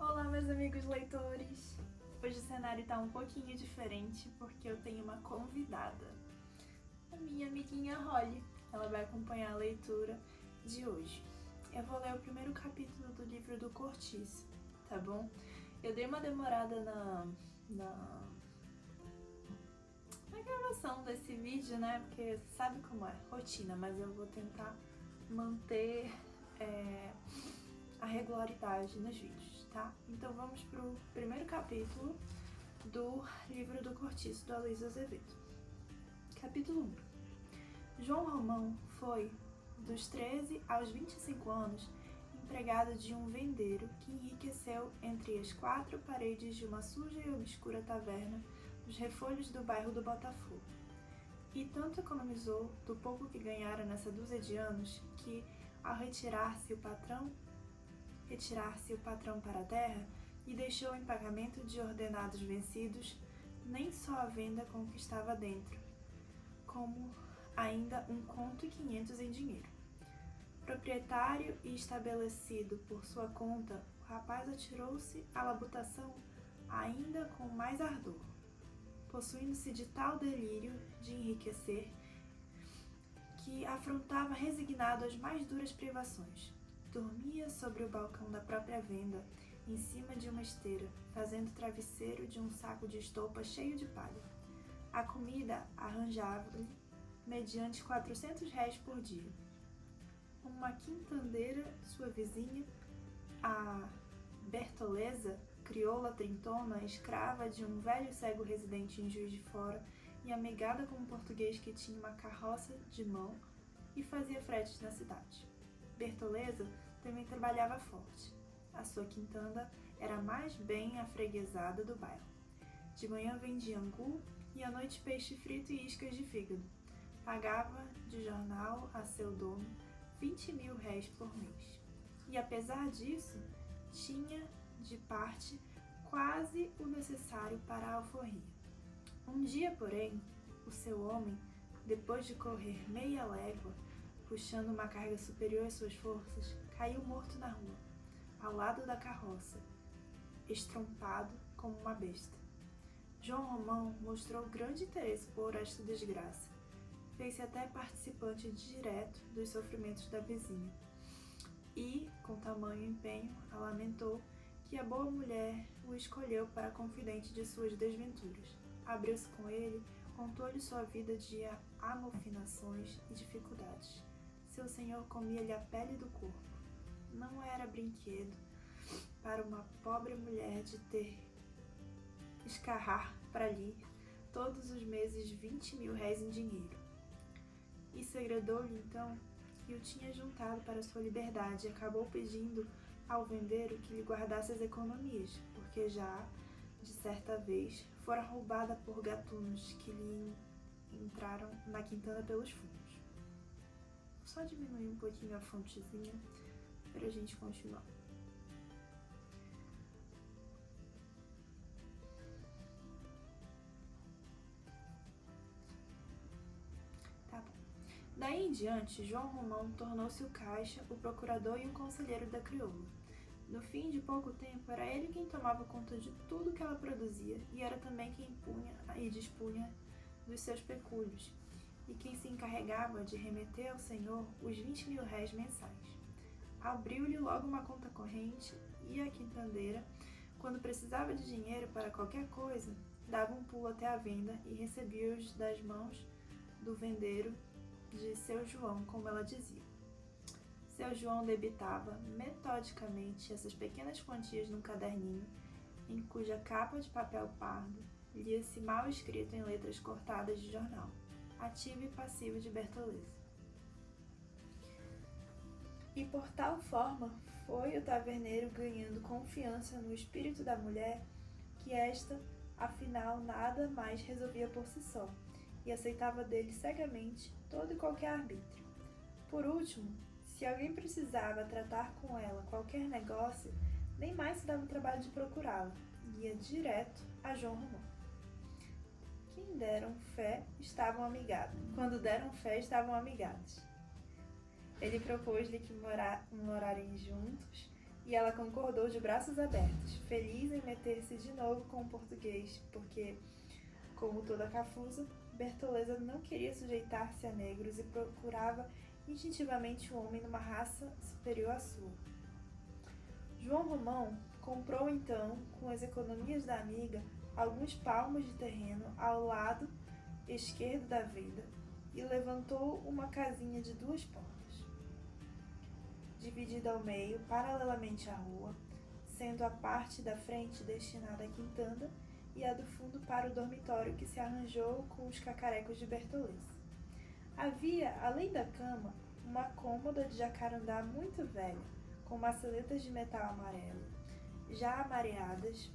Olá, meus amigos leitores! Hoje o cenário está um pouquinho diferente porque eu tenho uma convidada, a minha amiguinha Holly. Ela vai acompanhar a leitura de hoje. Eu vou ler o primeiro capítulo do livro do Cortiço, tá bom? Eu dei uma demorada na gravação desse vídeo, né? Porque sabe como é, rotina, mas eu vou tentar manter a regularidade nos vídeos, tá? Então vamos pro primeiro capítulo do livro do Cortiço, do Aloysio Azevedo. Capítulo 1. João Romão foi, dos 13 aos 25 anos, empregado de um vendeiro que enriqueceu entre as quatro paredes de uma suja e obscura taverna nos refolhos do bairro do Botafogo. E tanto economizou do pouco que ganhara nessa dúzia de anos que, ao retirar-se o patrão para a terra, e deixou em pagamento de ordenados vencidos nem só a venda com o que estava dentro, como ainda 1,5 conto em dinheiro. Proprietário e estabelecido por sua conta, o rapaz atirou-se à labutação ainda com mais ardor, possuindo-se de tal delírio de enriquecer que afrontava resignado as mais duras privações. Dormia sobre o balcão da própria venda, em cima de uma esteira, fazendo travesseiro de um saco de estopa cheio de palha. A comida arranjava-lhe mediante 400 réis por dia. Uma quintandeira, sua vizinha, a Bertoleza, crioula trintona, escrava de um velho cego residente em Juiz de Fora e amigada com um português que tinha uma carroça de mão e fazia fretes na cidade. Bertoleza também trabalhava forte. A sua quintanda era a mais bem afreguesada do bairro. De manhã vendia angu e à noite peixe frito e iscas de fígado. Pagava de jornal a seu dono 20.000 réis por mês. E apesar disso, tinha de parte quase o necessário para a alforria. Um dia, porém, o seu homem, depois de correr meia légua, puxando uma carga superior às suas forças, caiu morto na rua, ao lado da carroça, estrompado como uma besta. João Romão mostrou grande interesse por esta desgraça. Fez-se até participante direto dos sofrimentos da vizinha. E, com tamanho empenho, a lamentou que a boa mulher o escolheu para confidente de suas desventuras. Abriu-se com ele, contou-lhe sua vida de amofinações e dificuldades. Seu senhor comia-lhe a pele do corpo. Não era brinquedo para uma pobre mulher de ter escarrar para lhe todos os meses 20.000 réis em dinheiro. E segredou-lhe então que o tinha juntado para sua liberdade e acabou pedindo ao vendeiro que lhe guardasse as economias, porque já, de certa vez, fora roubada por gatunos que lhe entraram na quintana pelos fundos. Só diminuir um pouquinho a fontezinha para a gente continuar. Tá bom. Daí em diante, João Romão tornou-se o caixa, o procurador e o conselheiro da crioula. No fim de pouco tempo, era ele quem tomava conta de tudo que ela produzia e era também quem punha e dispunha dos seus pecúlios, e quem se encarregava de remeter ao senhor os 20.000 réis mensais. Abriu-lhe logo uma conta corrente e a quintandeira, quando precisava de dinheiro para qualquer coisa, dava um pulo até a venda e recebia-os das mãos do vendeiro de seu João, como ela dizia. Seu João debitava metodicamente essas pequenas quantias num caderninho, em cuja capa de papel pardo lia-se mal escrito em letras cortadas de jornal: ativo e passivo de Bertoleza. E por tal forma foi o taverneiro ganhando confiança no espírito da mulher, que esta, afinal, nada mais resolvia por si só, e aceitava dele cegamente todo e qualquer arbítrio. Por último, se alguém precisava tratar com ela qualquer negócio, nem mais se dava o trabalho de procurá-la, ia direto a João Romão. Quem deram fé estavam amigados. Quando deram fé estavam amigados. Ele propôs-lhe que morarem juntos e ela concordou de braços abertos, feliz em meter-se de novo com o português, porque, como toda cafusa, Bertoleza não queria sujeitar-se a negros e procurava instintivamente um homem numa raça superior à sua. João Romão comprou então, com as economias da amiga, alguns palmos de terreno ao lado esquerdo da venda e levantou uma casinha de 2 portas, dividida ao meio, paralelamente à rua, sendo a parte da frente destinada à quintanda e a do fundo para o dormitório que se arranjou com os cacarecos de Bertoleza. Havia, além da cama, uma cômoda de jacarandá muito velha, com maceletas de metal amarelo, já amareadas,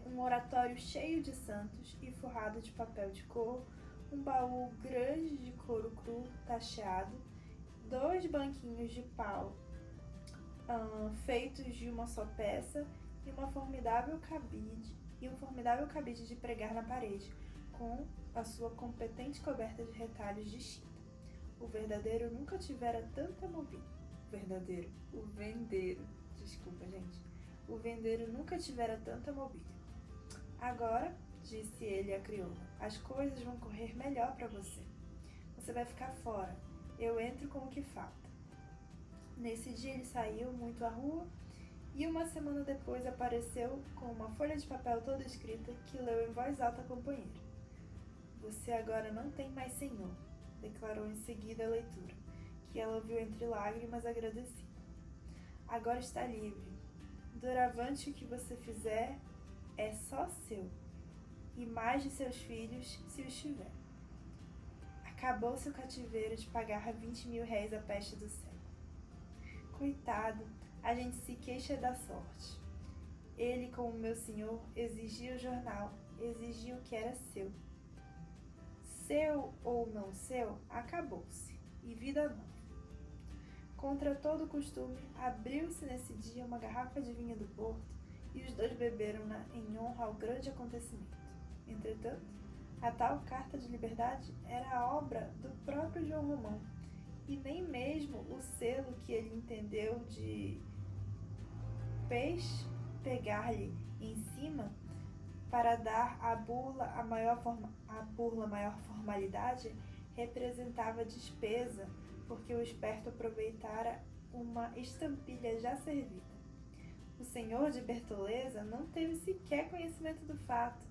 um oratório cheio de santos e forrado de papel de cor, um baú grande de couro cru tacheado, 2 banquinhos de pau feitos de uma só peça e um formidável cabide de pregar na parede, com a sua competente coberta de retalhos de chita. O verdadeiro nunca tivera tanta mobília. O vendeiro nunca tivera tanta mobília. Agora, disse ele à crioula, as coisas vão correr melhor para você. Você vai ficar fora. Eu entro com o que falta. Nesse dia ele saiu muito à rua e uma semana depois apareceu com uma folha de papel toda escrita que leu em voz alta à companheira. Você agora não tem mais senhor, declarou em seguida a leitura, que ela ouviu entre lágrimas agradecida. Agora está livre. Doravante o que você fizer é só seu, e mais de seus filhos, se os tiver. Acabou seu cativeiro de pagar 20.000 réis a peste do céu. Coitado, a gente se queixa da sorte. Ele, como meu senhor, exigia o jornal, exigia o que era seu. Seu ou não seu, acabou-se, e vida nova. Contra todo o costume, abriu-se nesse dia uma garrafa de vinho do Porto e os 2 beberam-na em honra ao grande acontecimento. Entretanto, a tal carta de liberdade era a obra do próprio João Romão, e nem mesmo o selo que ele entendeu de pegar-lhe em cima para dar à burla a maior formalidade representava despesa, porque o esperto aproveitara uma estampilha já servida. O senhor de Bertoleza não teve sequer conhecimento do fato.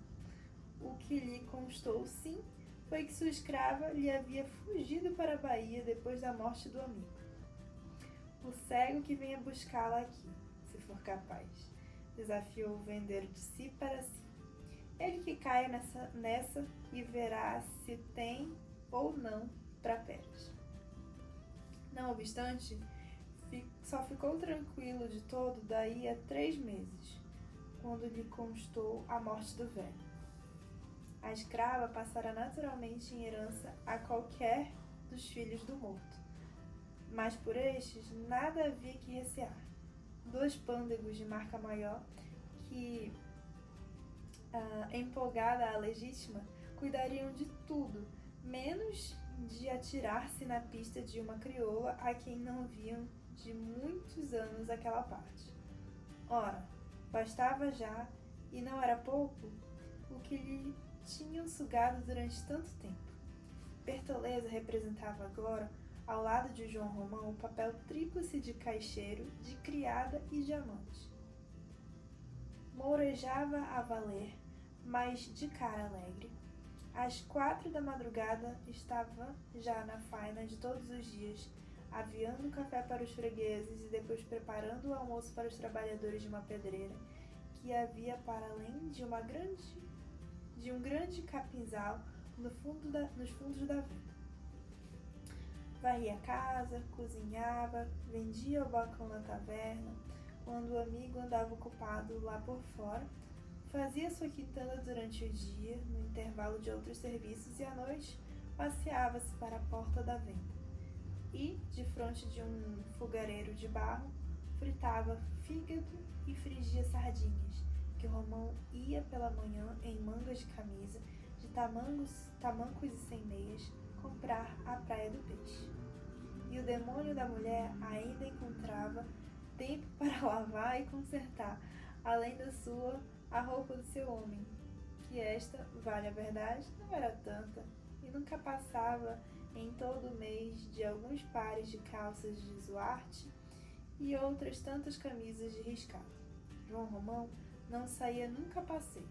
O que lhe constou, sim, foi que sua escrava lhe havia fugido para a Bahia depois da morte do amigo. O cego que venha buscá-la aqui, se for capaz, desafiou o vendeiro de si para si. Ele que caia nessa e verá se tem ou não trapézios. Não obstante, só ficou tranquilo de todo daí a 3 meses, quando lhe constou a morte do velho. A escrava passara naturalmente em herança a qualquer dos filhos do morto, mas por estes nada havia que recear. 2 pândegos de marca maior que, empolgada a legítima, cuidariam de tudo, menos de atirar-se na pista de uma crioula a quem não viam de muitos anos aquela parte. Ora, bastava já, e não era pouco, o que lhe tinham sugado durante tanto tempo. Bertoleza representava agora, ao lado de João Romão, o papel tríplice de caixeiro, de criada e de amante. Mourejava a valer, mas de cara alegre. Às 4 da madrugada estava já na faina de todos os dias, aviando café para os fregueses e depois preparando o almoço para os trabalhadores de uma pedreira que havia para além de um grande capinzal nos fundos da venda. Varria a casa, cozinhava, vendia ao balcão na taverna, quando o amigo andava ocupado lá por fora, fazia sua quitanda durante o dia, no intervalo de outros serviços, e à noite passeava-se para a porta da venda. E, defronte de um fogareiro de barro, fritava fígado e frigia sardinhas, que o Romão ia pela manhã em mangas de camisa, de tamancos e sem meias, comprar à praia do peixe. E o demônio da mulher ainda encontrava tempo para lavar e consertar, além da sua, a roupa do seu homem, que esta, vale a verdade, não era tanta, e nunca passava em todo o mês de alguns pares de calças de zuarte e outras tantas camisas de riscado. João Romão não saía nunca a passeio,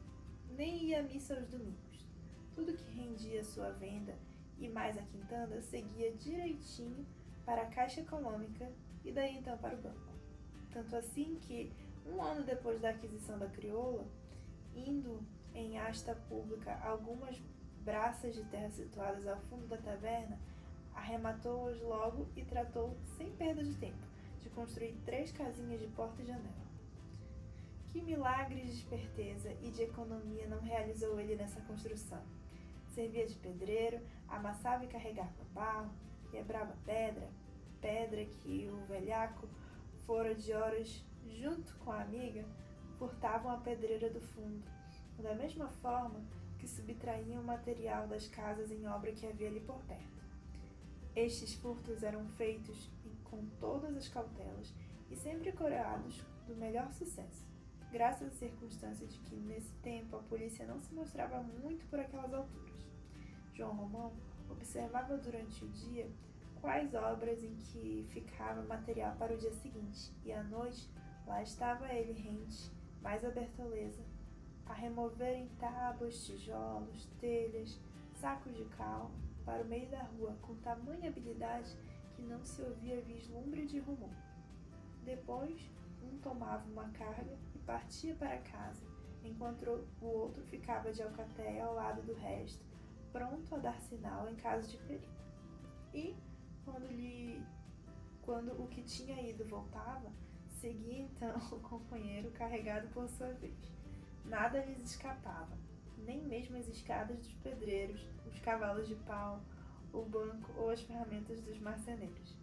nem ia à missa aos domingos. Tudo que rendia sua venda e mais a quintanda seguia direitinho para a Caixa Econômica e daí então para o banco. Tanto assim que, um ano depois da aquisição da crioula, indo em asta pública algumas braças de terra situadas ao fundo da taverna, arrematou-as logo e tratou, sem perda de tempo, de construir 3 casinhas de porta e janela. Que milagres de esperteza e de economia não realizou ele nessa construção! Servia de pedreiro, amassava e carregava barro, quebrava pedra que o velhaco, fora de horas junto com a amiga, furtavam a pedreira do fundo, da mesma forma que subtraíam o material das casas em obra que havia ali por perto. Estes furtos eram feitos com todas as cautelas e sempre coroados do melhor sucesso, graças à circunstância de que, nesse tempo, a polícia não se mostrava muito por aquelas alturas. João Romão observava durante o dia quais obras em que ficava material para o dia seguinte, e à noite lá estava ele rente, mais a Bertoleza, a removerem tábuas, tijolos, telhas, sacos de cal, para o meio da rua, com tamanha habilidade que não se ouvia vislumbre de rumor. Depois, um tomava uma carga e partia para casa, enquanto o outro ficava de alcatéia ao lado do resto, pronto a dar sinal em caso de perigo. E, quando o que tinha ido voltava, seguia então o companheiro carregado por sua vez. Nada lhes escapava, nem mesmo as escadas dos pedreiros, os cavalos de pau, o banco ou as ferramentas dos marceneiros.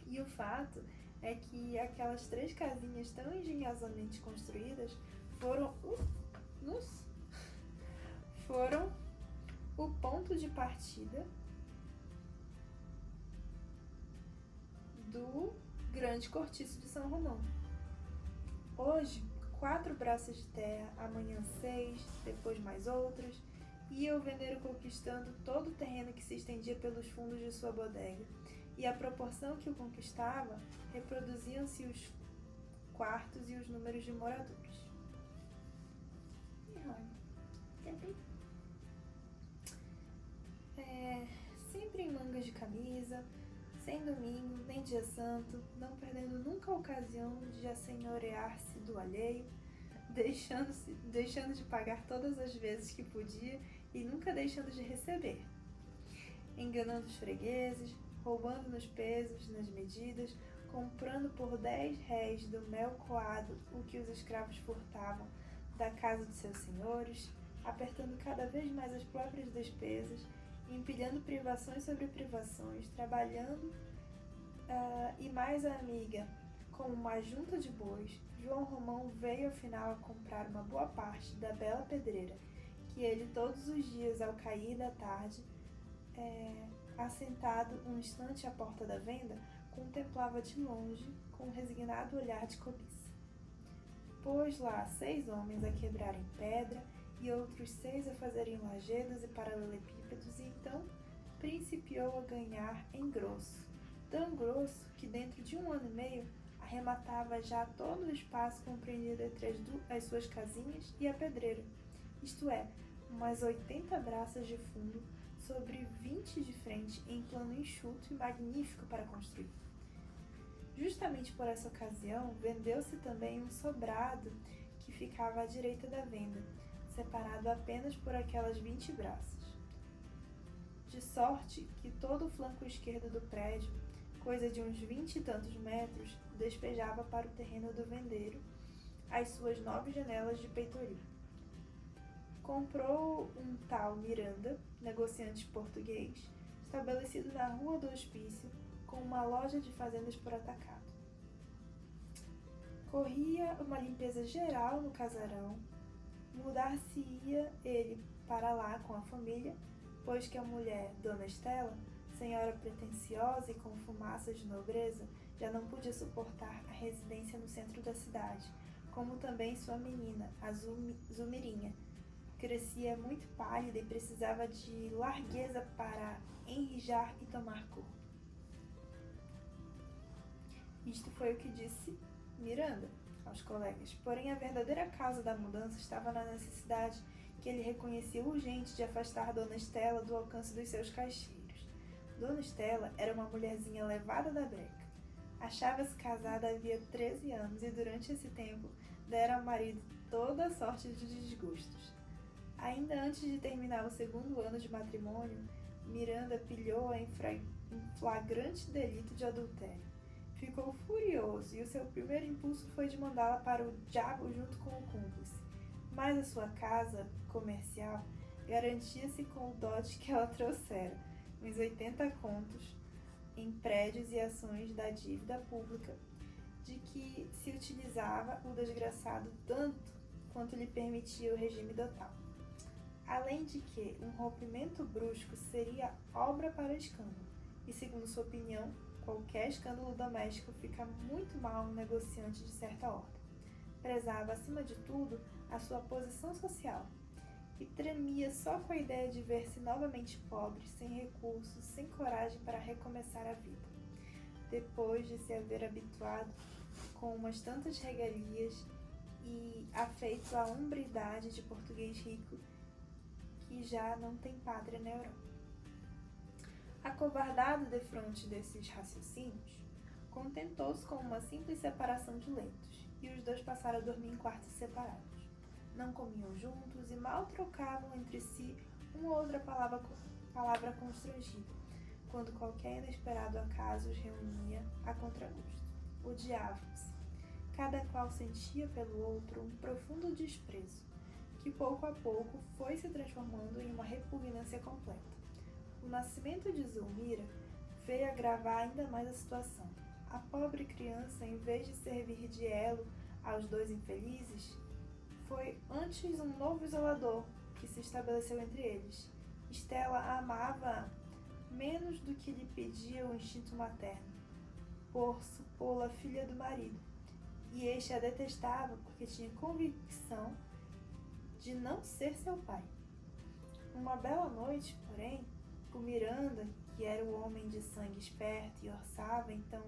E o fato é que aquelas 3 casinhas tão engenhosamente construídas foram o ponto de partida do grande cortiço de São Romão. Hoje, 4 braças de terra, amanhã 6, depois mais outras, ia o vendeiro conquistando todo o terreno que se estendia pelos fundos de sua bodega, e à proporção que o conquistava, reproduziam-se os quartos e os números de moradores. Sempre em mangas de camisa, sem domingo, nem dia santo, não perdendo nunca a ocasião de assenhorear-se do alheio, deixando de pagar todas as vezes que podia e nunca deixando de receber, enganando os fregueses, roubando nos pesos, nas medidas, comprando por 10 réis do mel coado o que os escravos furtavam da casa de seus senhores, apertando cada vez mais as próprias despesas, empilhando privações sobre privações, trabalhando e mais a amiga, com uma junta de bois. João Romão veio afinal a comprar uma boa parte da bela pedreira, que ele todos os dias, ao cair da tarde, assentado um instante à porta da venda, contemplava de longe, com um resignado olhar de cobiça. Pôs lá 6 homens a quebrarem pedra e outros 6 a fazerem lajedos e paralelepípedos, e então principiou a ganhar em grosso, tão grosso que dentro de 1 ano e meio arrematava já todo o espaço compreendido entre as suas casinhas e a pedreira, isto é, umas 80 braças de fundo sobre 20 de frente, em plano enxuto e magnífico para construir. Justamente por essa ocasião, vendeu-se também um sobrado que ficava à direita da venda, separado apenas por aquelas 20 braças. De sorte que todo o flanco esquerdo do prédio, coisa de uns 20 e tantos metros, despejava para o terreno do vendeiro as suas 9 janelas de peitoril. Comprou um tal Miranda, negociante português, estabelecido na Rua do Hospício, com uma loja de fazendas por atacado. Corria uma limpeza geral no casarão. Mudar-se-ia ele para lá com a família, pois que a mulher, Dona Estela, senhora pretensiosa e com fumaças de nobreza, Já não podia suportar a residência no centro da cidade, como também sua menina, a Zulmirinha. Crescia muito pálida e precisava de largueza para enrijar e tomar corpo. Isto foi o que disse Miranda aos colegas, porém a verdadeira causa da mudança estava na necessidade que ele reconhecia urgente de afastar Dona Estela do alcance dos seus caixeiros. Dona Estela era uma mulherzinha levada da breca. Achava-se casada havia 13 anos e durante esse tempo dera ao marido toda sorte de desgostos. Ainda antes de terminar o segundo ano de matrimônio, Miranda pilhou-a em flagrante delito de adultério. Ficou furioso e o seu primeiro impulso foi de mandá-la para o diabo junto com o cúmplice. Mas a sua casa comercial garantia-se com o dote que ela trouxera, uns 80 contos, em prédios e ações da dívida pública, de que se utilizava o desgraçado tanto quanto lhe permitia o regime dotal. Além de que um rompimento brusco seria obra para escândalo, e segundo sua opinião, qualquer escândalo doméstico fica muito mal um negociante de certa ordem. Prezava, acima de tudo, a sua posição social, e tremia só com a ideia de ver-se novamente pobre, sem recursos, sem coragem para recomeçar a vida. Depois de se haver habituado com umas tantas regalias e afeito à hombridade de português rico, que já não tem pátria na Europa. Acovardado defronte desses raciocínios, contentou-se com uma simples separação de leitos, e os dois passaram a dormir em quartos separados. Não comiam juntos e mal trocavam entre si uma ou outra palavra constrangida, quando qualquer inesperado acaso os reunia a contragosto. Odiavam-se. Cada qual sentia pelo outro um profundo desprezo, que pouco a pouco foi se transformando em uma repugnância completa. O nascimento de Zulmira veio agravar ainda mais a situação. A pobre criança, em vez de servir de elo aos dois infelizes, foi antes um novo isolador que se estabeleceu entre eles. Estela a amava menos do que lhe pedia o instinto materno, por supô-la filha do marido, e este a detestava porque tinha convicção de não ser seu pai. Uma bela noite, porém, o Miranda, que era o homem de sangue esperto e orçava então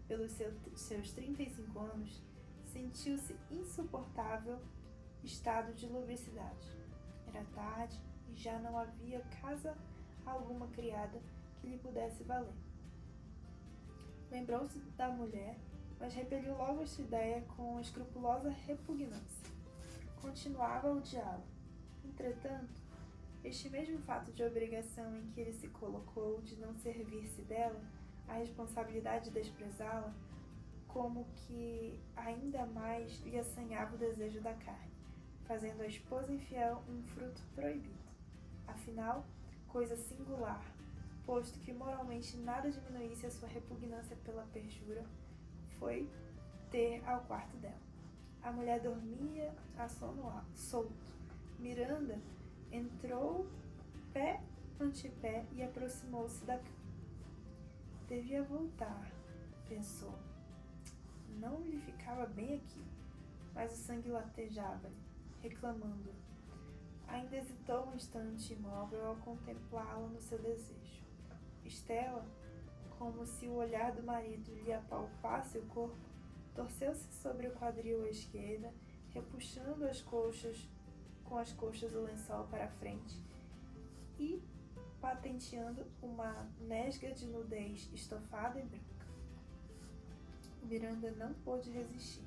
pelos seus 35 anos, sentiu-se insuportável estado de lubricidade. Era tarde e já não havia casa alguma criada que lhe pudesse valer. Lembrou-se da mulher, mas repeliu logo esta ideia com escrupulosa repugnância. Continuava a odiá-la. Entretanto, este mesmo fato de obrigação em que ele se colocou de não servir-se dela, a responsabilidade de desprezá-la, como que ainda mais lhe assanhava o desejo da carne, fazendo a esposa infiel um fruto proibido. Afinal, coisa singular, posto que moralmente nada diminuísse a sua repugnância pela perjura, foi ter ao quarto dela. A mulher dormia a sono solto. Miranda entrou pé ante pé e aproximou-se da cama. Devia voltar, pensou. Não lhe ficava bem aqui, mas o sangue latejava-lhe, reclamando. Ainda hesitou um instante imóvel ao contemplá-la no seu desejo. Estela, como se o olhar do marido lhe apalpasse o corpo, torceu-se sobre o quadril à esquerda, repuxando as coxas com as coxas do lençol para a frente e patenteando uma nesga de nudez estofada e branca. Miranda não pôde resistir.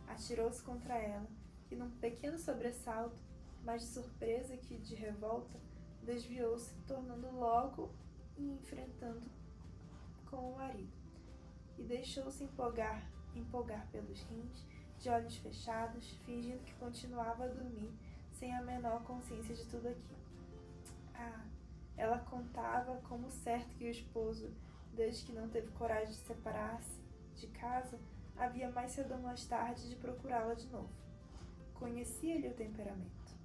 Atirou-se contra ela, que num pequeno sobressalto, mais de surpresa que de revolta, desviou-se, tornando logo e enfrentando com o marido, e deixou-se empolgar pelos rins, de olhos fechados, fingindo que continuava a dormir, sem a menor consciência de tudo aquilo. Ela contava como certo que o esposo, desde que não teve coragem de separar-se de casa, havia mais cedo ou mais tarde de procurá-la de novo. Conhecia-lhe o temperamento,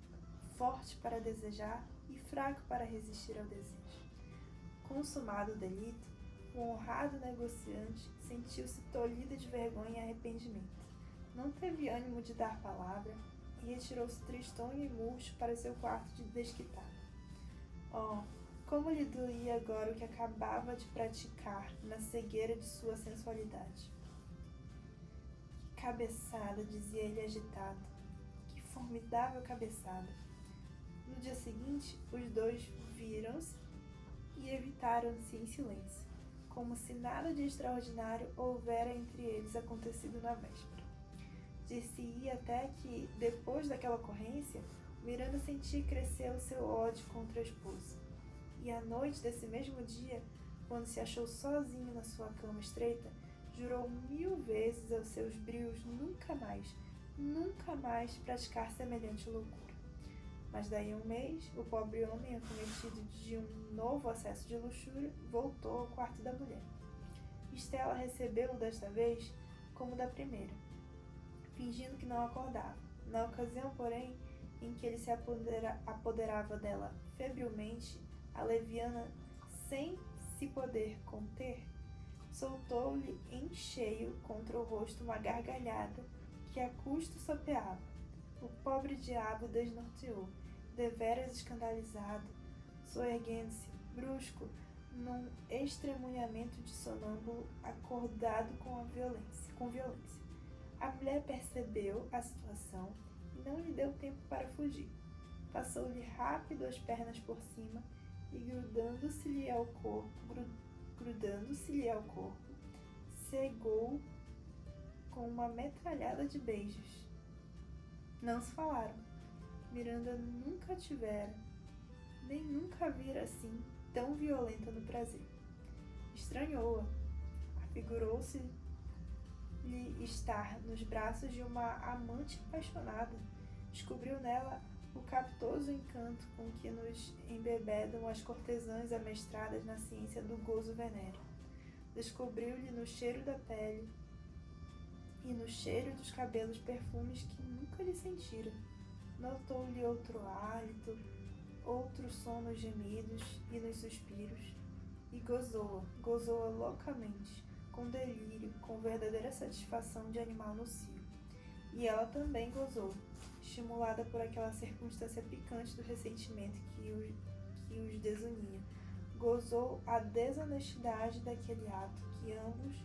forte para desejar e fraco para resistir ao desejo. Consumado o delito, O honrado negociante sentiu-se tolhido de vergonha e arrependimento. Não teve ânimo de dar palavra e retirou-se tristonho e murcho para seu quarto de desquitado. Oh, como lhe doía agora o que acabava de praticar na cegueira de sua sensualidade. Que cabeçada, dizia ele agitado. Que formidável cabeçada. No dia seguinte, os dois viram-se e evitaram-se em silêncio, como se nada de extraordinário houvera entre eles acontecido na véspera. Dir-se-ia até que, depois daquela ocorrência, Miranda sentia crescer o seu ódio contra a esposa. E à noite desse mesmo dia, quando se achou sozinho na sua cama estreita, jurou 1000 vezes aos seus brios nunca mais praticar semelhante loucura. Mas daí a um mês, o pobre homem, acometido de um novo acesso de luxúria, voltou ao quarto da mulher. Estela recebeu-o desta vez como da primeira, fingindo que não acordava. Na ocasião, porém, em que ele se apoderava dela febrilmente, a leviana, sem se poder conter, soltou-lhe em cheio contra o rosto uma gargalhada que a custo sopeava. O pobre diabo desnorteou, deveras escandalizado, soerguendo-se, brusco, num estremunhamento de sonâmbulo acordado com violência. A mulher percebeu a situação e não lhe deu tempo para fugir. Passou-lhe rápido as pernas por cima e, grudando-se-lhe ao corpo, cegou-o com uma metralhada de beijos. Não se falaram. Miranda nunca tivera, nem nunca vira assim tão violenta no prazer. Estranhou-a. Afigurou-se-lhe estar nos braços de uma amante apaixonada. Descobriu nela o captoso encanto com que nos embebedam as cortesãs amestradas na ciência do gozo venéreo. Descobriu-lhe no cheiro da pele e no cheiro dos cabelos perfumes que nunca lhe sentira. Notou-lhe outro hálito, outro som nos gemidos e nos suspiros, e gozou-a loucamente, com delírio, com verdadeira satisfação de animal nocivo. E ela também gozou, estimulada por aquela circunstância picante do ressentimento que os desunia. Gozou a desonestidade daquele ato que ambos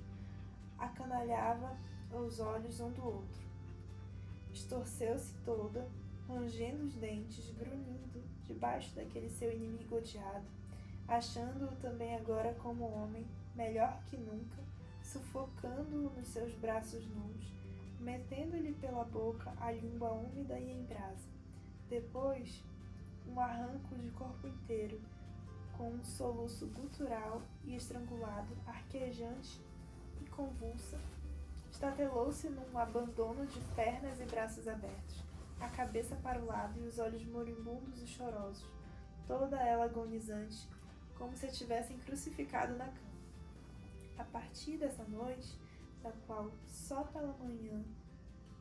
acanalhava aos olhos um do outro. Estorceu-se toda, rangendo os dentes, grunhindo debaixo daquele seu inimigo odiado, achando-o também agora como homem, melhor que nunca, sufocando-o nos seus braços nus, metendo-lhe pela boca a língua úmida e em brasa. Depois, um arranco de corpo inteiro, com um soluço gutural e estrangulado, arquejante e convulsa, estatelou-se num abandono de pernas e braços abertos, a cabeça para o lado e os olhos moribundos e chorosos, toda ela agonizante, como se a tivessem crucificado na cama. A partir dessa noite, da qual só pela manhã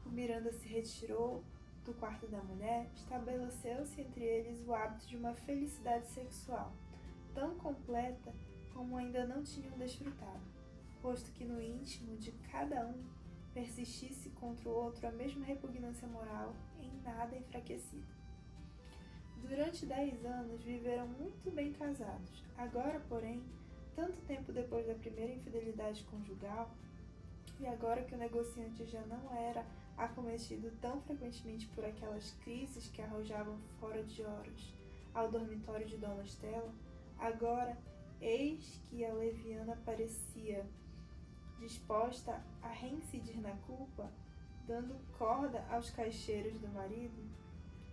o Miranda se retirou do quarto da mulher, estabeleceu-se entre eles o hábito de uma felicidade sexual, tão completa como ainda não tinham desfrutado, posto que no íntimo de cada um persistisse contra o outro a mesma repugnância moral, em nada enfraquecida. Durante 10 anos viveram muito bem casados. Agora, porém, tanto tempo depois da primeira infidelidade conjugal, e agora que o negociante já não era acometido tão frequentemente por aquelas crises que arrojavam fora de horas ao dormitório de Dona Estela, agora, eis que a leviana parecia disposta a reincidir na culpa, dando corda aos caixeiros do marido,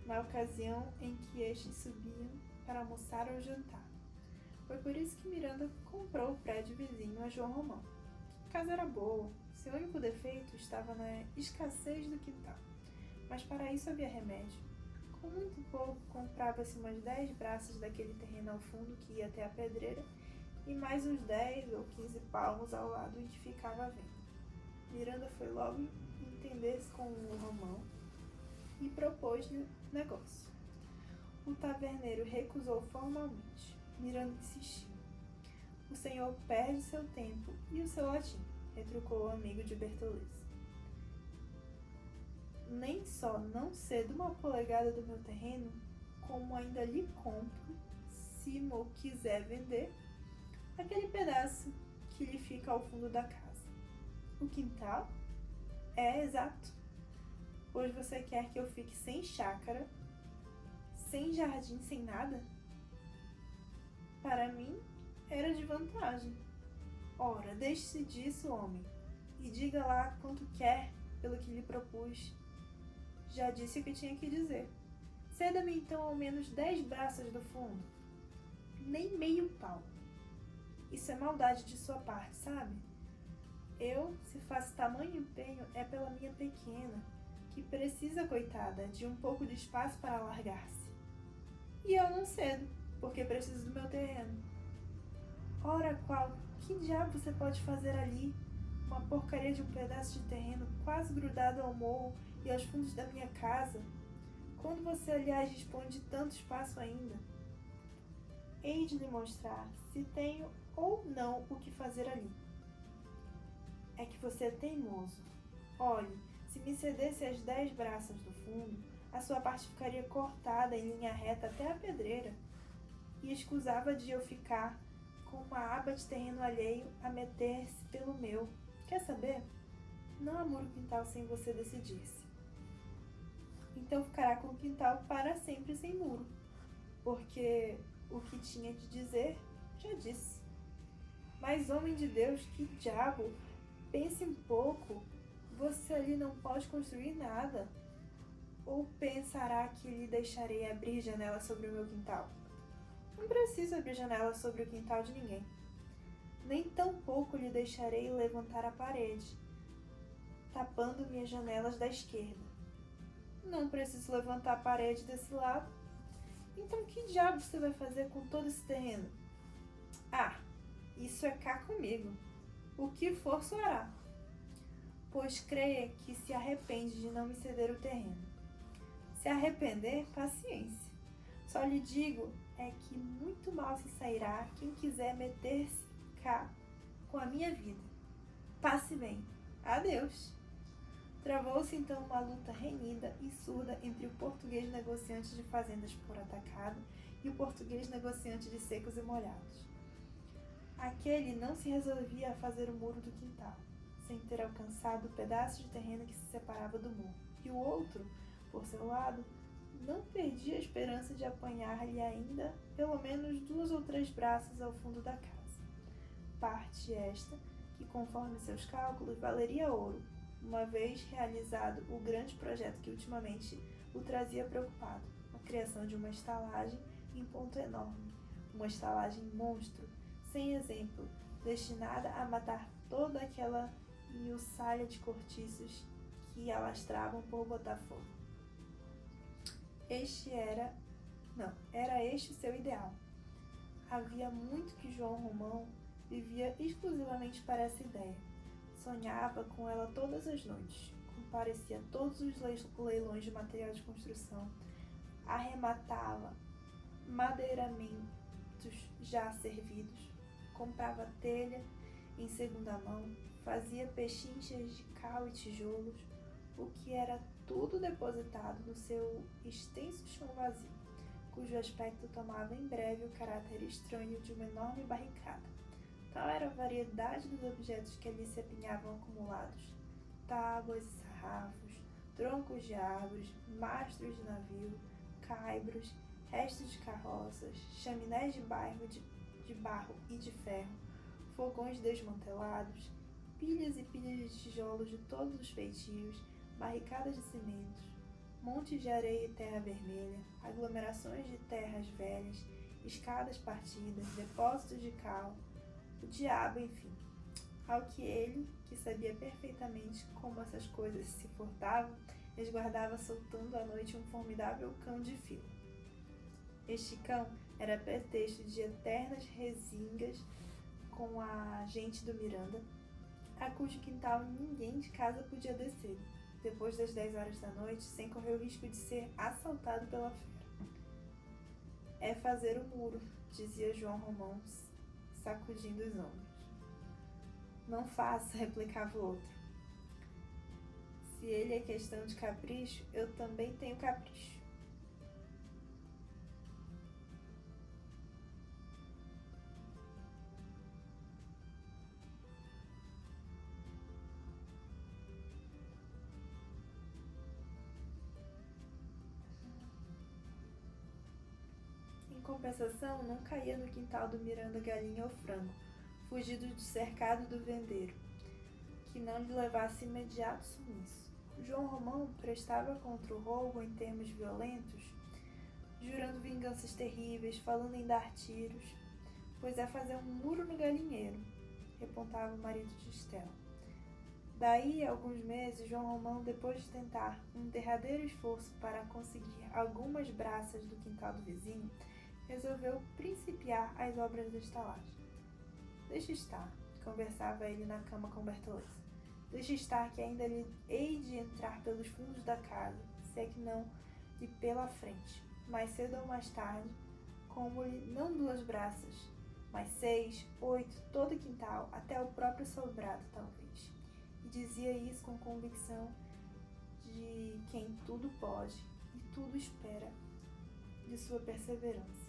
na ocasião em que estes subiam para almoçar ou jantar. Foi por isso que Miranda comprou o prédio vizinho a João Romão. A casa era boa, seu único defeito estava na escassez do quintal, mas para isso havia remédio. Com muito pouco, comprava-se umas 10 braças daquele terreno ao fundo que ia até a pedreira e mais uns 10 ou 15 palmos ao lado em que ficava a venda. Miranda foi logo entender-se com o Romão e propôs-lhe o negócio. O taverneiro recusou formalmente. Miranda insistiu. O senhor perde seu tempo e o seu latim, retrucou o amigo de Bertoleza. Nem só não cedo uma polegada do meu terreno, como ainda lhe compro, se mo quiser vender, aquele pedaço que lhe fica ao fundo da casa. O quintal? É exato. Pois você quer que eu fique sem chácara, sem jardim, sem nada? Para mim, era de vantagem. Ora, deixe-se disso, homem, e diga lá quanto quer pelo que lhe propus. Já disse o que tinha que dizer. Ceda-me então ao menos 10 braças do fundo. Nem meio pau. Isso é maldade de sua parte, sabe? Eu, se faço tamanho empenho, é pela minha pequena, que precisa, coitada, de um pouco de espaço para alargar-se. E eu não cedo, porque preciso do meu terreno. Ora, que diabo você pode fazer ali? Uma porcaria de um pedaço de terreno quase grudado ao morro e aos fundos da minha casa, quando você, aliás, dispõe de tanto espaço ainda. Hei de lhe mostrar se tenho ou não o que fazer ali. É que você é teimoso. Olhe, se me cedesse as 10 braças do fundo, a sua parte ficaria cortada em linha reta até a pedreira, e escusava de eu ficar com uma aba de terreno alheio a meter-se pelo meu. Quer saber? Não há muro quintal sem você decidir-se. Então ficará com o quintal para sempre sem muro, porque o que tinha de dizer, já disse. Mas, homem de Deus, que diabo! Pense um pouco, você ali não pode construir nada. Ou pensará que lhe deixarei abrir janela sobre o meu quintal? Não preciso abrir janela sobre o quintal de ninguém. Nem tampouco lhe deixarei levantar a parede, tapando minhas janelas da esquerda. Não preciso levantar a parede desse lado. Então que diabo você vai fazer com todo esse terreno? Ah, isso é cá comigo. O que for soará. Pois creia que se arrepende de não me ceder o terreno. Se arrepender, paciência. Só lhe digo é que muito mal se sairá quem quiser meter-se cá com a minha vida. Passe bem. Adeus. Travou-se então uma luta renhida e surda entre o português negociante de fazendas por atacado e o português negociante de secos e molhados. Aquele não se resolvia a fazer o muro do quintal, sem ter alcançado o pedaço de terreno que se separava do muro, e o outro, por seu lado, não perdia a esperança de apanhar-lhe ainda pelo menos 2 ou 3 braças ao fundo da casa. Parte esta que, conforme seus cálculos, valeria ouro, uma vez realizado o grande projeto que ultimamente o trazia preocupado, a criação de uma estalagem em ponto enorme, uma estalagem monstro, sem exemplo, destinada a matar toda aquela miuçalha de cortiços que alastravam por Botafogo. Era este o seu ideal. Havia muito que João Romão vivia exclusivamente para essa ideia. Sonhava com ela todas as noites, comparecia a todos os leilões de material de construção, arrematava madeiramentos já servidos, comprava telha em segunda mão, fazia pechinchas de cal e tijolos, o que era tudo depositado no seu extenso chão vazio, cujo aspecto tomava em breve o caráter estranho de uma enorme barricada. Tal era a variedade dos objetos que ali se apinhavam acumulados: tábuas e sarrafos, troncos de árvores, mastros de navio, caibros, restos de carroças, chaminés de barro e de ferro, fogões desmantelados, pilhas e pilhas de tijolos de todos os feitios, barricadas de cimentos, montes de areia e terra vermelha, aglomerações de terras velhas, escadas partidas, depósitos de cal, o diabo, enfim. Ao que ele, que sabia perfeitamente como essas coisas se furtavam, resguardava soltando à noite um formidável cão de fila. Este cão era pretexto de eternas rezingas com a gente do Miranda, a cujo quintal ninguém de casa podia descer, depois das 10 horas da noite, sem correr o risco de ser assaltado pela fera. É fazer o muro, dizia João Romão, sacudindo os ombros. Não faça, replicava o outro. Se ele é questão de capricho, eu também tenho capricho. Em compensação, não caía no quintal do Miranda galinha ou frango, fugido do cercado do vendeiro, que não lhe levasse imediato sumiço. João Romão prestava contra o roubo em termos violentos, jurando vinganças terríveis, falando em dar tiros, pois é fazer um muro no galinheiro, repontava o marido de Estela. Daí a alguns meses, João Romão, depois de tentar um derradeiro esforço para conseguir algumas braças do quintal do vizinho, resolveu principiar as obras da estalagem. Deixa estar, conversava ele na cama com Bertoleza. Deixa estar que ainda lhe hei de entrar pelos fundos da casa, se é que não lhe pela frente, mais cedo ou mais tarde, como-lhe não 2 braças, mas 6, 8, todo o quintal, até o próprio sobrado, talvez. E dizia isso com convicção de quem tudo pode e tudo espera de sua perseverança,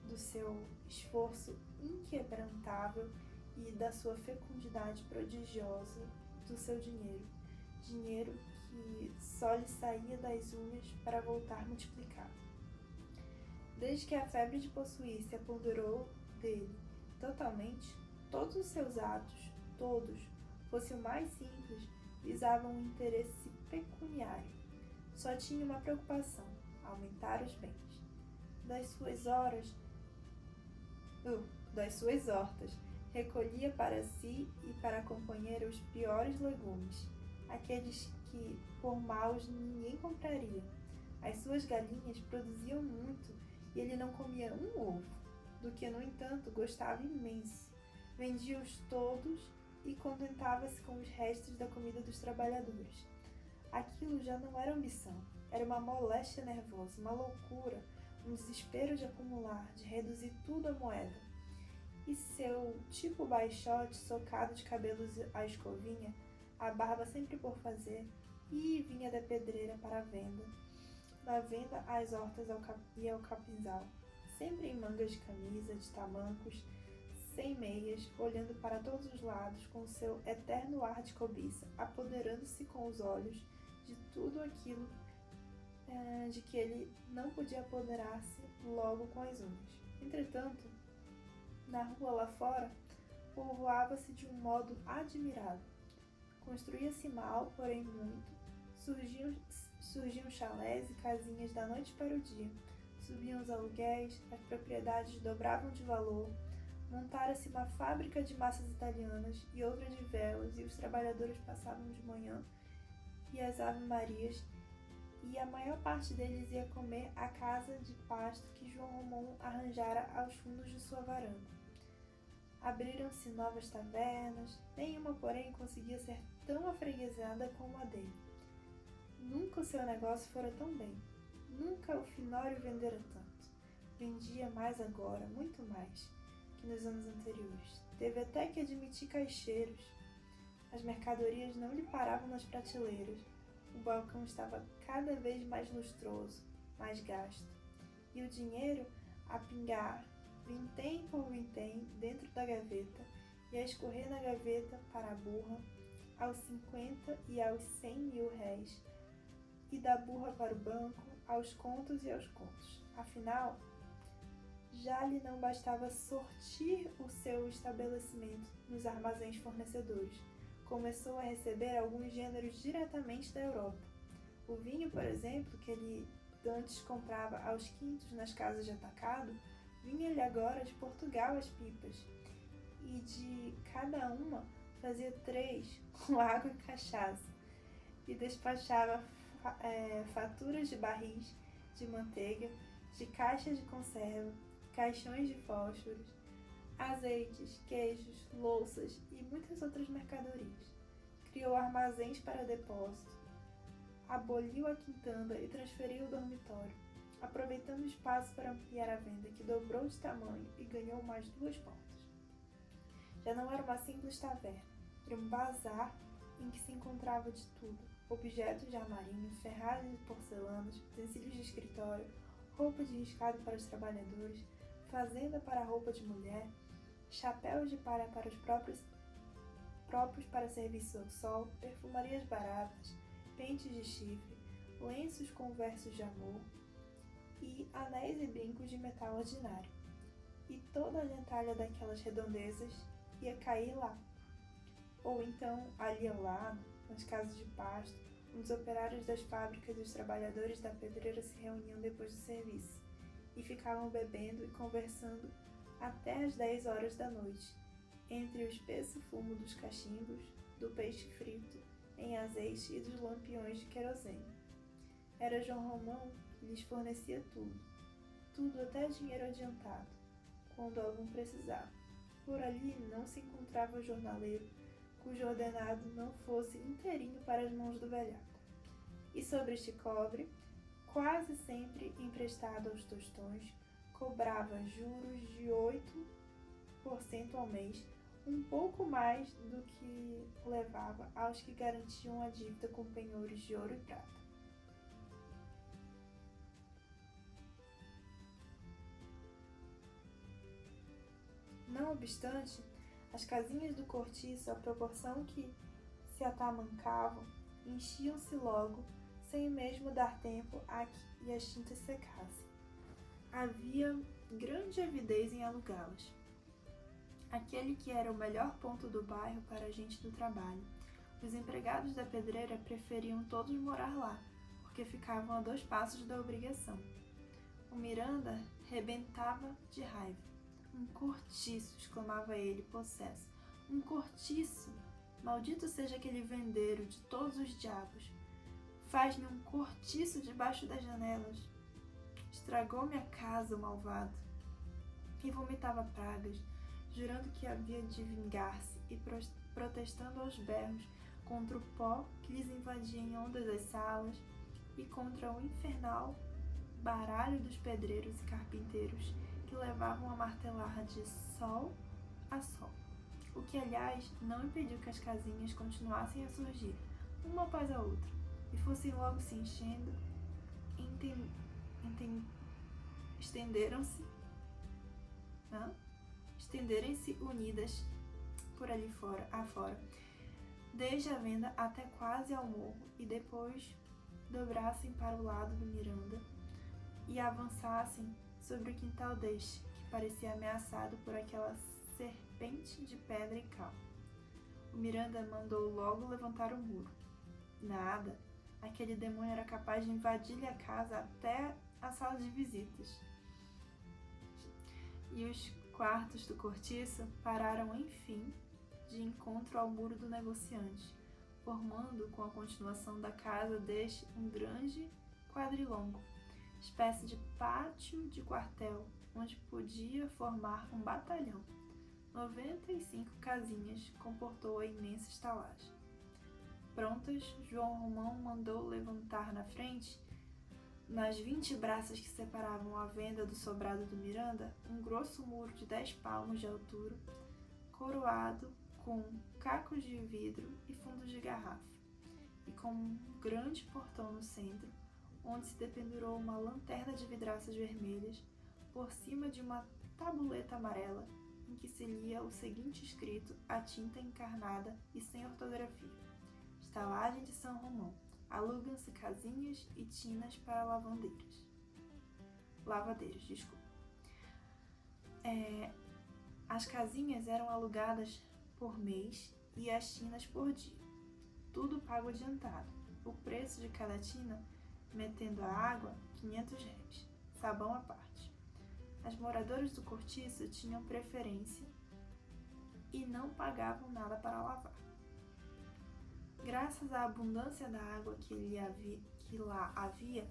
do seu esforço inquebrantável e da sua fecundidade prodigiosa do seu dinheiro que só lhe saía das unhas para voltar multiplicado. Desde que a febre de possuir se apoderou dele totalmente, todos os seus atos, todos, fosse o mais simples, visavam um interesse pecuniário. Só tinha uma preocupação: aumentar os bens. Das suas hortas, recolhia para si e para a companheira os piores legumes, aqueles que por maus ninguém compraria. As suas galinhas produziam muito e ele não comia um ovo, do que, no entanto, gostava imenso. Vendia-os todos e contentava-se com os restos da comida dos trabalhadores. Aquilo já não era ambição, era uma moléstia nervosa, uma loucura, um desespero de acumular, de reduzir tudo à moeda. E seu tipo baixote, socado de cabelos à escovinha, a barba sempre por fazer, e vinha da pedreira para a venda, da venda às hortas e ao capinzal, sempre em mangas de camisa, de tamancos, sem meias, olhando para todos os lados com seu eterno ar de cobiça, apoderando-se com os olhos de tudo aquilo de que ele não podia apoderar-se logo com as unhas. Entretanto, na rua lá fora, povoava-se de um modo admirável. Construía-se mal, porém muito, surgiam chalés e casinhas da noite para o dia, subiam os aluguéis, as propriedades dobravam de valor, montara-se uma fábrica de massas italianas e outra de velas, e os trabalhadores passavam de manhã e as ave-marias, e a maior parte deles ia comer à casa de pasto que João Romão arranjara aos fundos de sua varanda. Abriram-se novas tavernas, nenhuma, porém, conseguia ser tão afreguesada como a dele. Nunca o seu negócio fora tão bem, nunca o Finório vendera tanto. Vendia mais agora, muito mais, que nos anos anteriores. Teve até que admitir caixeiros. As mercadorias não lhe paravam nas prateleiras. O balcão estava cada vez mais lustroso, mais gasto. E o dinheiro a pingar, vintém por vintém, dentro da gaveta, e a escorrer na gaveta para a burra, aos 50 e aos 100 mil réis, e da burra para o banco, aos contos e aos contos. Afinal, já lhe não bastava sortir o seu estabelecimento nos armazéns fornecedores. Começou a receber alguns gêneros diretamente da Europa. O vinho, por exemplo, que ele antes comprava aos quintos nas casas de atacado, vinha-lhe agora de Portugal as pipas, e de cada uma fazia 3 com água e cachaça, e despachava faturas de barris de manteiga, de caixas de conserva, caixões de fósforos, azeites, queijos, louças e muitas outras mercadorias. Criou armazéns para depósito, aboliu a quintanda e transferiu o dormitório, aproveitando o espaço para ampliar a venda, que dobrou de tamanho e ganhou mais 2 portas. Já não era uma simples taverna, era um bazar em que se encontrava de tudo: objetos de armarinho, ferragens de porcelanas, utensílios de escritório, roupa de riscado para os trabalhadores, fazenda para roupa de mulher, chapéus de palha para os próprios para serviços ao sol, perfumarias baratas, pentes de chifre, lenços com versos de amor e anéis e brincos de metal ordinário. E toda a gentalha daquelas redondezas ia cair lá. Ou então, ali ao lado, nas casas de pasto, onde os operários das fábricas e os trabalhadores da pedreira se reuniam depois do serviço e ficavam bebendo e conversando até às 10 horas da noite, entre o espesso fumo dos cachimbos, do peixe frito em azeite e dos lampiões de querosene. Era João Romão que lhes fornecia tudo até dinheiro adiantado, quando algum precisava. Por ali não se encontrava jornaleiro cujo ordenado não fosse inteirinho para as mãos do velhaco. E sobre este cobre, quase sempre emprestado aos tostões, cobrava juros de 8% ao mês, um pouco mais do que levava aos que garantiam a dívida com penhores de ouro e prata. Não obstante, as casinhas do cortiço, à proporção que se atamancavam, enchiam-se logo, sem mesmo dar tempo a que as tintas secassem. Havia grande avidez em alugá-las. Aquele que era o melhor ponto do bairro para a gente do trabalho. Os empregados da pedreira preferiam todos morar lá, porque ficavam a 2 passos da obrigação. O Miranda rebentava de raiva. Um cortiço, exclamava ele, possesso. Um cortiço! Maldito seja aquele vendeiro de todos os diabos. Faz-me um cortiço debaixo das janelas. Estragou-me a casa, o malvado. E vomitava pragas, jurando que havia de vingar-se e protestando aos berros contra o pó que lhes invadia em ondas as salas e contra o infernal baralho dos pedreiros e carpinteiros que levavam a martelar de sol a sol. O que, aliás, não impediu que as casinhas continuassem a surgir, uma após a outra, e fossem logo se enchendo, estenderem-se unidas por ali afora, desde a venda até quase ao morro, e depois dobrassem para o lado do Miranda e avançassem sobre o quintal deste, que parecia ameaçado por aquela serpente de pedra e cal. O Miranda mandou logo levantar o muro. Nada, aquele demônio era capaz de invadir-lhe a casa até a sala de visitas. E os quartos do cortiço pararam, enfim, de encontro ao muro do negociante, formando, com a continuação da casa deste, um grande quadrilongo, espécie de pátio de quartel, onde podia formar um batalhão. 95 casinhas comportou a imensa estalagem. Prontas, João Romão mandou levantar na frente, nas 20 braças que separavam a venda do sobrado do Miranda, um grosso muro de 10 palmos de altura, coroado com cacos de vidro e fundos de garrafa, e com um grande portão no centro, onde se dependurou uma lanterna de vidraças vermelhas por cima de uma tabuleta amarela em que se lia o seguinte escrito a tinta encarnada e sem ortografia: Estalagem de São Romão. Alugam-se casinhas e tinas para lavadeiras. As casinhas eram alugadas por mês e as tinas por dia. Tudo pago adiantado. O preço de cada tina, metendo a água, R$500, sabão à parte. As moradoras do cortiço tinham preferência e não pagavam nada para lavar. Graças à abundância da água que lá havia,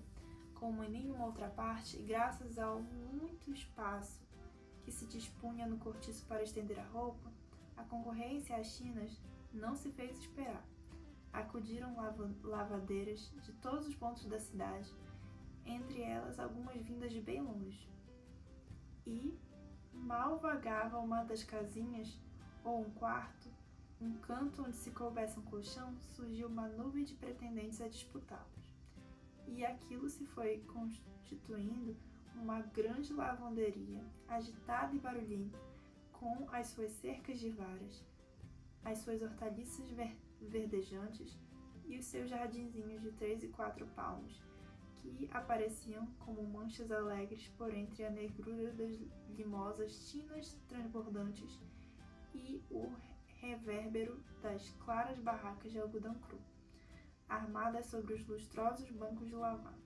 como em nenhuma outra parte, e graças ao muito espaço que se dispunha no cortiço para estender a roupa, a concorrência às tinas não se fez esperar. Acudiram lavadeiras de todos os pontos da cidade, entre elas algumas vindas de bem longe. E mal vagava uma das casinhas, ou um quarto, um canto onde se coubesse um colchão, surgiu uma nuvem de pretendentes a disputá-los. E aquilo se foi constituindo uma grande lavanderia, agitada e barulhenta, com as suas cercas de varas, as suas hortaliças verdejantes e os seus jardinzinhos de 3 e 4 palmos, que apareciam como manchas alegres por entre a negrura das limosas tinas transbordantes e o revérbero das claras barracas de algodão cru, armadas sobre os lustrosos bancos de lavar.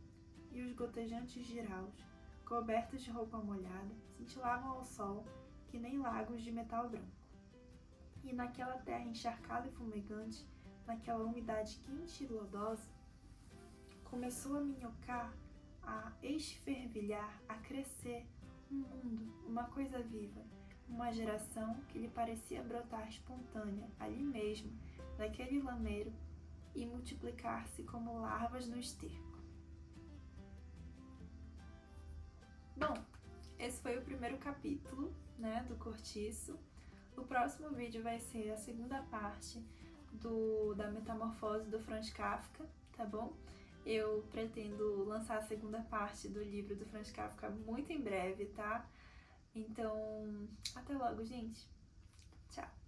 E os gotejantes jiraus, cobertos de roupa molhada, cintilavam ao sol que nem lagos de metal branco. E naquela terra encharcada e fumegante, naquela umidade quente e lodosa, começou a minhocar, a esfervilhar, a crescer um mundo, uma coisa viva, uma geração que lhe parecia brotar espontânea, ali mesmo, daquele lameiro, e multiplicar-se como larvas no esterco. Bom, esse foi o primeiro capítulo, do Cortiço. O próximo vídeo vai ser a segunda parte da metamorfose do Franz Kafka, tá bom? Eu pretendo lançar a segunda parte do livro do Franz Kafka muito em breve, tá? Então, até logo, gente. Tchau!